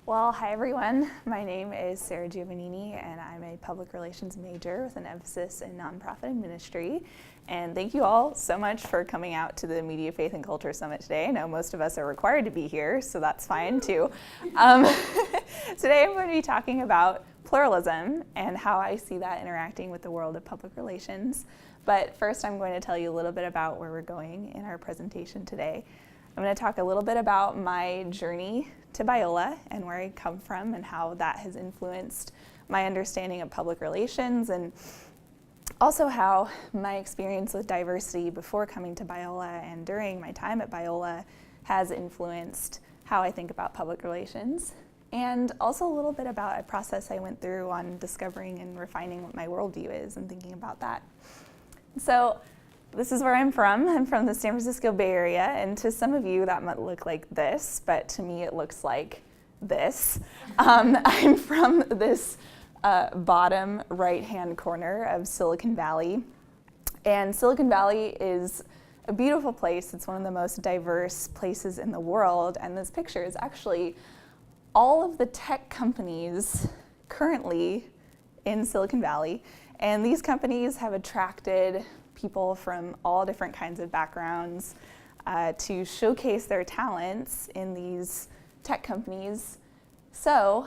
Well, hi everyone. My name is Sarah Giovannini, and I'm a public relations major with an emphasis in nonprofit and ministry. And thank you all so much for coming out to the Media, Faith, and Culture Summit today. I know most of us are required to be here, so that's fine too. Today I'm going to be talking about pluralism and how I see that interacting with the world of public relations. But first I'm going to tell you a little bit about where we're going in our presentation today. I'm going to talk a little bit about my journey to Biola and where I come from and how that has influenced my understanding of public relations, and also how my experience with diversity before coming to Biola and during my time at Biola has influenced how I think about public relations, and also a little bit about a process I went through on discovering and refining what my worldview is and thinking about that. So this is where I'm from. I'm from the San Francisco Bay Area, and to some of you that might look like this, but to me it looks like this. I'm from this bottom right-hand corner of Silicon Valley, and Silicon Valley is a beautiful place. It's one of the most diverse places in the world, and this picture is actually all of the tech companies currently in Silicon Valley, and these companies have attracted people from all different kinds of backgrounds to showcase their talents in these tech companies. So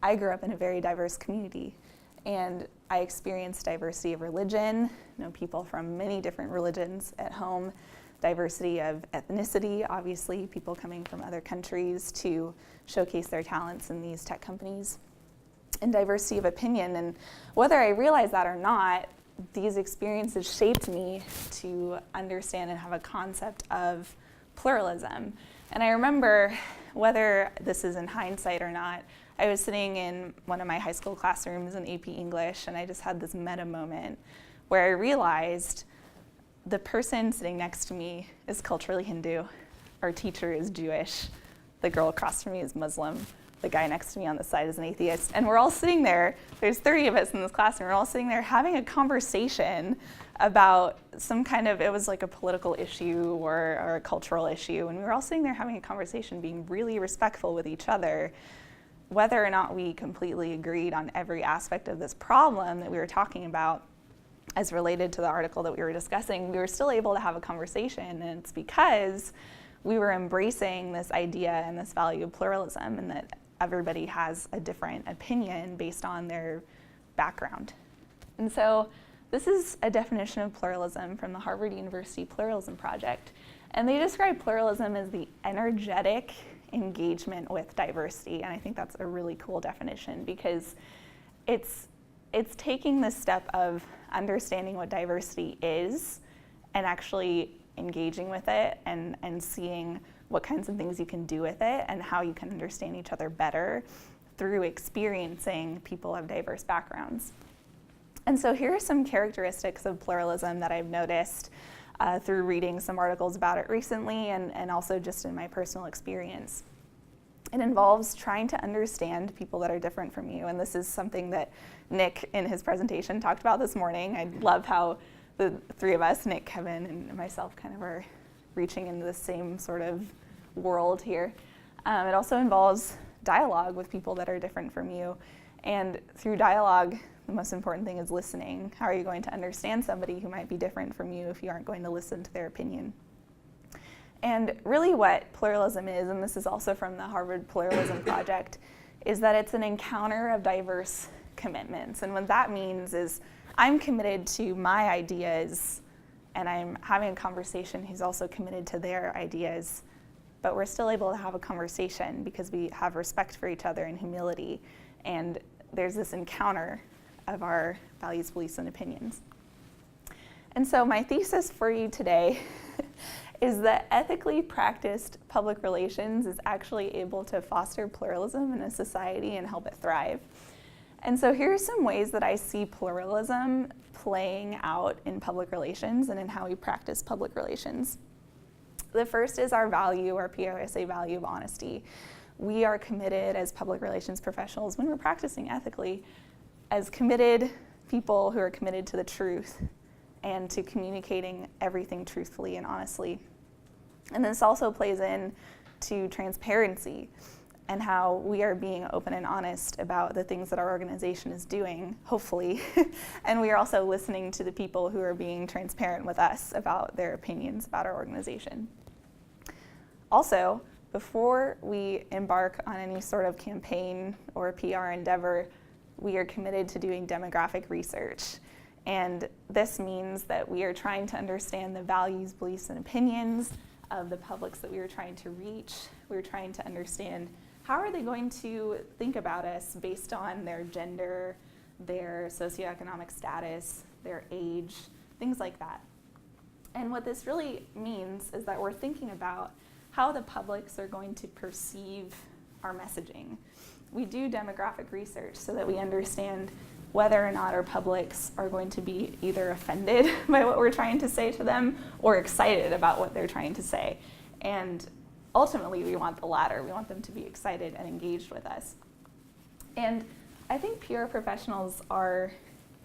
I grew up in a very diverse community, and I experienced diversity of religion, people from many different religions at home, diversity of ethnicity, obviously people coming from other countries to showcase their talents in these tech companies, and diversity of opinion. And whether I realize that or not, these experiences shaped me to understand and have a concept of pluralism. And I remember, whether this is in hindsight or not, I was sitting in one of my high school classrooms in AP English, and I just had this meta moment where I realized the person sitting next to me is culturally Hindu, our teacher is Jewish, the girl across from me is Muslim, the guy next to me on the side is an atheist, and we're all sitting there, there's 30 of us in this classroom, we're all sitting there having a conversation about some kind of, it was like a political issue or a cultural issue, and we were all sitting there having a conversation, being really respectful with each other. Whether or not we completely agreed on every aspect of this problem that we were talking about as related to the article that we were discussing, we were still able to have a conversation, and it's because we were embracing this idea and this value of pluralism, and that everybody has a different opinion based on their background. And so this is a definition of pluralism from the Harvard University Pluralism Project. And they describe pluralism as the energetic engagement with diversity. And I think that's a really cool definition, because it's taking the step of understanding what diversity is and actually engaging with it and seeing what kinds of things you can do with it and how you can understand each other better through experiencing people of diverse backgrounds. And so here are some characteristics of pluralism that I've noticed through reading some articles about it recently and also just in my personal experience. It involves trying to understand people that are different from you, and this is something that Nick in his presentation talked about this morning. I love how the three of us, Nick, Kevin, and myself, kind of are reaching into the same sort of world here. It also involves dialogue with people that are different from you. And through dialogue, the most important thing is listening. How are you going to understand somebody who might be different from you if you aren't going to listen to their opinion? And really what pluralism is, and this is also from the Harvard Pluralism Project, is that it's an encounter of diverse commitments. And what that means is I'm committed to my ideas, and I'm having a conversation who's also committed to their ideas, but we're still able to have a conversation because we have respect for each other and humility, and there's this encounter of our values, beliefs, and opinions. And so my thesis for you today is that ethically practiced public relations is actually able to foster pluralism in a society and help it thrive. And so here are some ways that I see pluralism playing out in public relations and in how we practice public relations. The first is our value, our PRSA value of honesty. We are committed as public relations professionals, when we're practicing ethically, as committed people who are committed to the truth and to communicating everything truthfully and honestly. And this also plays in to transparency. and how we are being open and honest about the things that our organization is doing, hopefully. And we are also listening to the people who are being transparent with us about their opinions about our organization. Also, before we embark on any sort of campaign or PR endeavor, we are committed to doing demographic research. And this means that we are trying to understand the values, beliefs, and opinions of the publics that we are trying to reach. We're trying to understand how are they going to think about us based on their gender, their socioeconomic status, their age, things like that. And what this really means is that we're thinking about how the publics are going to perceive our messaging. We do demographic research so that we understand whether or not our publics are going to be either offended by what we're trying to say to them or excited about what they're trying to say. And ultimately, we want the latter. We want them to be excited and engaged with us. And I think PR professionals are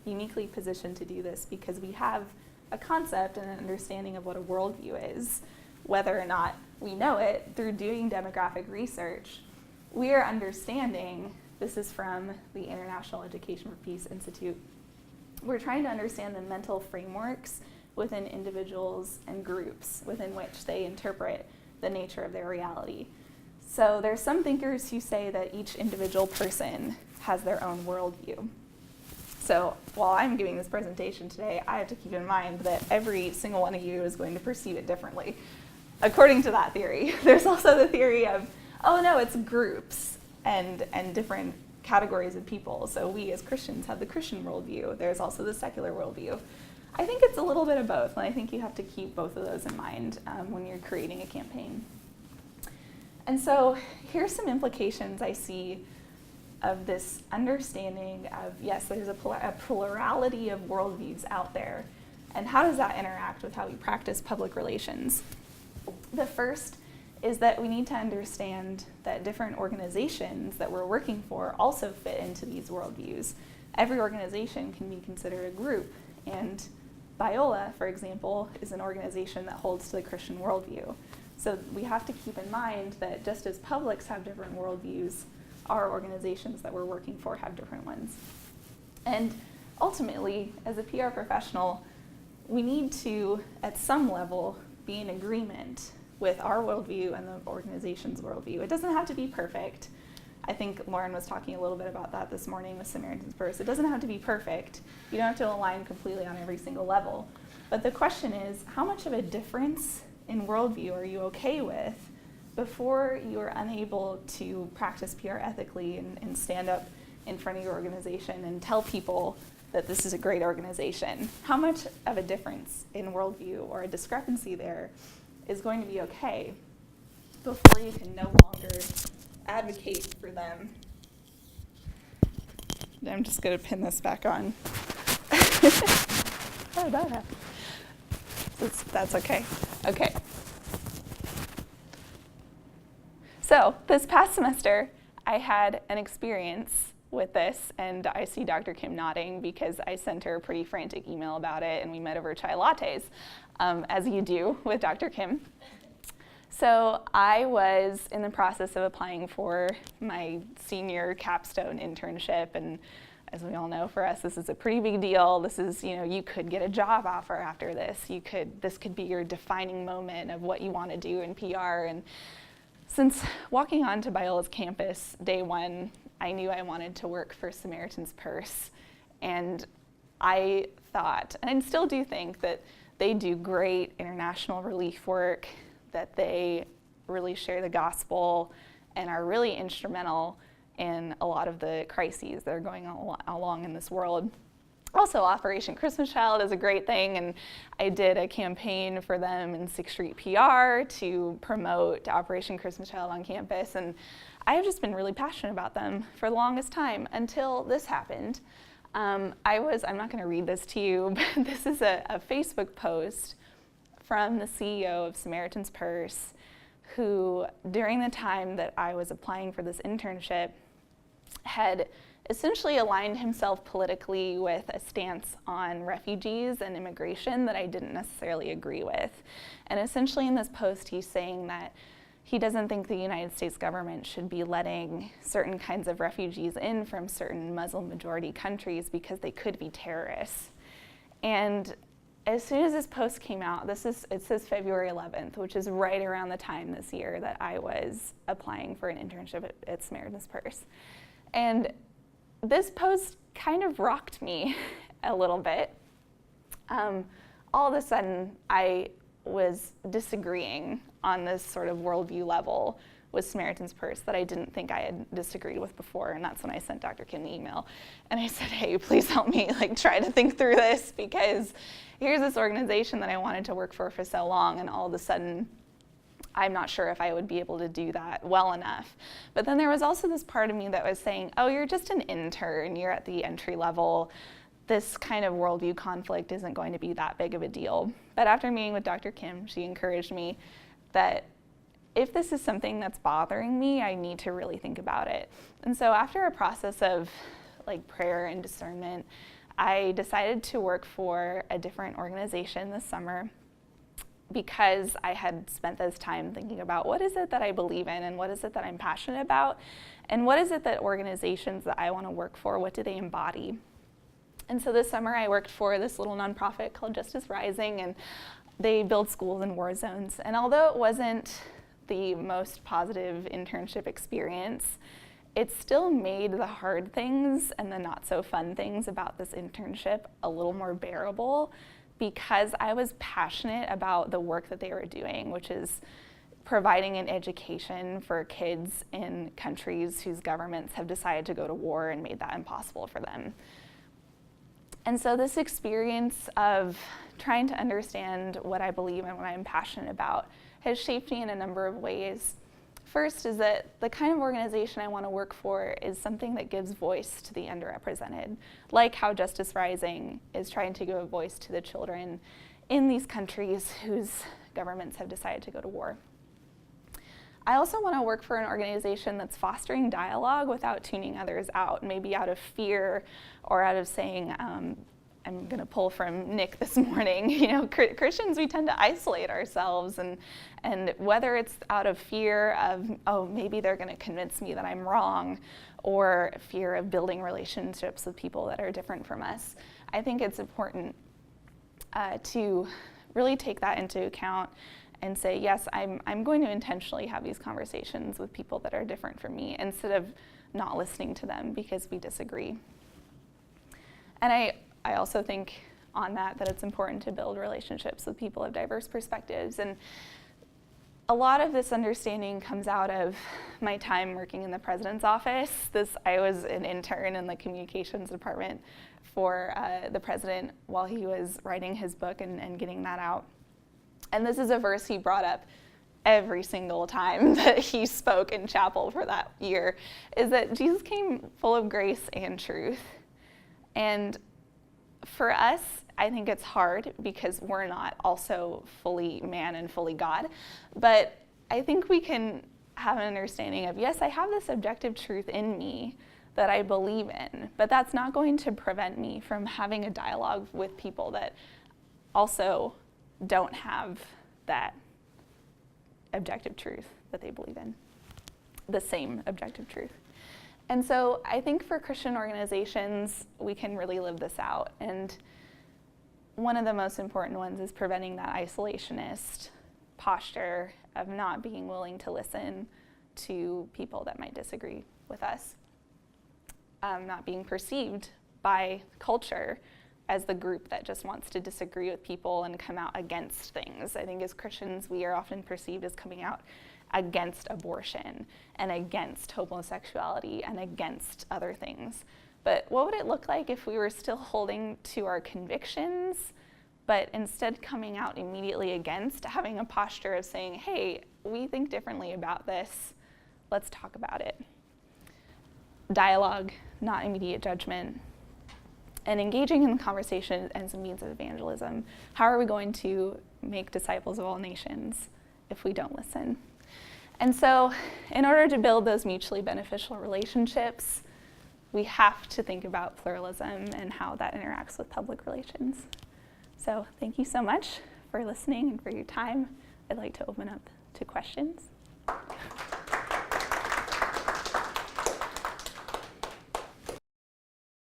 uniquely positioned to do this because we have a concept and an understanding of what a worldview is. Whether or not we know it through doing demographic research, we are understanding, this is from the International Education for Peace Institute, we're trying to understand the mental frameworks within individuals and groups within which they interpret the nature of their reality. So there's some thinkers who say that each individual person has their own worldview. So while I'm giving this presentation today, I have to keep in mind that every single one of you is going to perceive it differently. According to that theory, there's also the theory of, oh no, it's groups and different categories of people. So we as Christians have the Christian worldview. There's also the secular worldview. I think it's a little bit of both, and I think you have to keep both of those in mind when you're creating a campaign. And so here's some implications I see of this understanding of, yes, there's a plurality of worldviews out there, and how does that interact with how we practice public relations? The first is that we need to understand that different organizations that we're working for also fit into these worldviews. Every organization can be considered a group, and Biola, for example, is an organization that holds to the Christian worldview. So we have to keep in mind that just as publics have different worldviews, our organizations that we're working for have different ones. And ultimately, as a PR professional, we need to, at some level, be in agreement with our worldview and the organization's worldview. It doesn't have to be perfect. I think Lauren was talking a little bit about that this morning with Samaritan's Purse. It doesn't have to be perfect. You don't have to align completely on every single level. But the question is, how much of a difference in worldview are you okay with before you are unable to practice PR ethically and stand up in front of your organization and tell people that this is a great organization? How much of a difference in worldview or a discrepancy there is going to be okay before you can no longer advocate for them? I'm just going to pin this back on. How did that happen? That's okay. Okay. So this past semester, I had an experience with this, and I see Dr. Kim nodding because I sent her a pretty frantic email about it, and we met over chai lattes, as you do with Dr. Kim. So I was in the process of applying for my senior capstone internship, and as we all know, for us, this is a pretty big deal. This is, you could get a job offer after this. This could be your defining moment of what you want to do in PR. And since walking onto Biola's campus day one, I knew I wanted to work for Samaritan's Purse. And I thought, and I still do think, that they do great international relief work, that they really share the gospel and are really instrumental in a lot of the crises that are going along in this world. Also, Operation Christmas Child is a great thing, and I did a campaign for them in 6th Street PR to promote Operation Christmas Child on campus, and I have just been really passionate about them for the longest time until this happened. I'm not going to read this to you, but this is a Facebook post from the CEO of Samaritan's Purse, who, during the time that I was applying for this internship, had essentially aligned himself politically with a stance on refugees and immigration that I didn't necessarily agree with. And essentially in this post, he's saying that, he doesn't think the United States government should be letting certain kinds of refugees in from certain Muslim majority countries because they could be terrorists. And as soon as this post came out, it says February 11th, which is right around the time this year that I was applying for an internship at Samaritan's Purse. And this post kind of rocked me a little bit. All of a sudden, I was disagreeing on this sort of worldview level with Samaritan's Purse that I didn't think I had disagreed with before, and that's when I sent Dr. Kim the email. And I said, hey, please help me try to think through this, because here's this organization that I wanted to work for so long, and all of a sudden, I'm not sure if I would be able to do that well enough. But then there was also this part of me that was saying, oh, you're just an intern, you're at the entry level. This kind of worldview conflict isn't going to be that big of a deal. But after meeting with Dr. Kim, she encouraged me that if this is something that's bothering me, I need to really think about it. And so after a process of prayer and discernment, I decided to work for a different organization this summer, because I had spent this time thinking about what is it that I believe in, and what is it that I'm passionate about, and what is it that organizations that I want to work for, what do they embody? And so this summer I worked for this little nonprofit called Justice Rising, and they build schools in war zones. And although it wasn't the most positive internship experience, it still made the hard things and the not so fun things about this internship a little more bearable, because I was passionate about the work that they were doing, which is providing an education for kids in countries whose governments have decided to go to war and made that impossible for them. And so this experience of trying to understand what I believe and what I'm passionate about has shaped me in a number of ways. First is that the kind of organization I want to work for is something that gives voice to the underrepresented, like how Justice Rising is trying to give a voice to the children in these countries whose governments have decided to go to war. I also want to work for an organization that's fostering dialogue without tuning others out, maybe out of fear or out of saying, I'm going to pull from Nick this morning, Christians, we tend to isolate ourselves, and whether it's out of fear of, oh, maybe they're going to convince me that I'm wrong, or fear of building relationships with people that are different from us, I think it's important to really take that into account and say, yes, I'm going to intentionally have these conversations with people that are different from me, instead of not listening to them because we disagree. And I also think on that it's important to build relationships with people of diverse perspectives. And a lot of this understanding comes out of my time working in the president's office. I was an intern in the communications department for the president while he was writing his book and getting that out. And this is a verse he brought up every single time that he spoke in chapel for that year, is that Jesus came full of grace and truth. And for us, I think it's hard because we're not also fully man and fully God. But I think we can have an understanding of, yes, I have this objective truth in me that I believe in, but that's not going to prevent me from having a dialogue with people that also don't have that objective truth that they believe in, the same objective truth. And so I think for Christian organizations, we can really live this out. And one of the most important ones is preventing that isolationist posture of not being willing to listen to people that might disagree with us, not being perceived by culture as the group that just wants to disagree with people and come out against things. I think as Christians, we are often perceived as coming out against abortion and against homosexuality and against other things. But what would it look like if we were still holding to our convictions, but instead coming out immediately against, having a posture of saying, hey, we think differently about this, let's talk about it. Dialogue, not immediate judgment. And engaging in the conversation as a means of evangelism. How are we going to make disciples of all nations if we don't listen? And so in order to build those mutually beneficial relationships, we have to think about pluralism and how that interacts with public relations. So thank you so much for listening and for your time. I'd like to open up to questions.